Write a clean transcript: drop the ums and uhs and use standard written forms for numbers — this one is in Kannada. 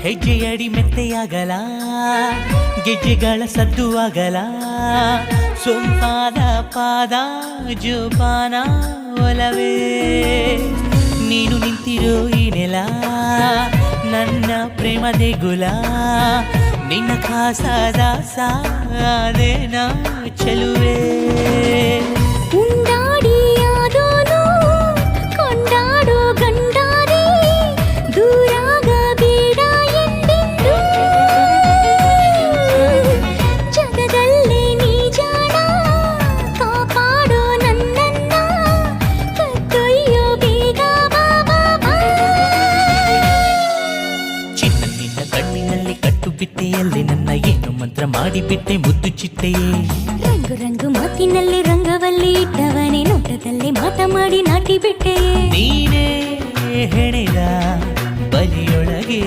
ಹೆಜ್ಜೆಯಡಿ ಮೆತ್ತೆಯಾಗಲ ಗೆಜ್ಜೆಗಳ ಸದ್ದು ಆಗಲ ಸೊಂಪಾದ ಪಾದ ಜೋಪಾನ ಒಲವೇ ನೀನು ನಿಂತಿರೋ ಈ ನೆಲ ನನ್ನ ಪ್ರೇಮ ದೇಗುಲ ನಿನ್ನ ಖಾಸದ ಸಾದೇನ ಚೆಲುವೆ ಉಂಡಾಡಿಯಾದೋನು ಕೊಂಡಾಡೋ ಗಂಡಾರಿ ದೂರಾಗಬೇಡ ಎಂದೆಂದು ಜಗದಲ್ಲೇ ನೀ ಜಾಣ ಕಾಪಾಡೋ ನನ್ನನ್ನ ಕತ್ತೊಯ್ಯೋ ಬೇಗ ಬಾಬಾ ಚಿನ್ನ ನಿನ್ನ ಕಣ್ಣಿನಲ್ಲಿ ಕಟ್ಟು ಬಿಟ್ಟೆಯಲ್ಲಿ ನನ್ನ ಏನು ಮಂತ್ರ ಮಾಡಿಬಿಟ್ಟೆ ಮುದ್ದು ಚಿಟ್ಟೆಯೇ ರಂಗು ರಂಗು ಮಾತಿನಲ್ಲಿ ರಂಗವಲ್ಲಿ ಇಟ್ಟವನೇ ನೋಟದಲ್ಲೇ ಮಾತ ಮಾಡಿ ನಾಟಿ ಬಿಟ್ಟೆ ನೀನೇ ಹೆಣೆದ ಬಲಿಯೊಳಗೆ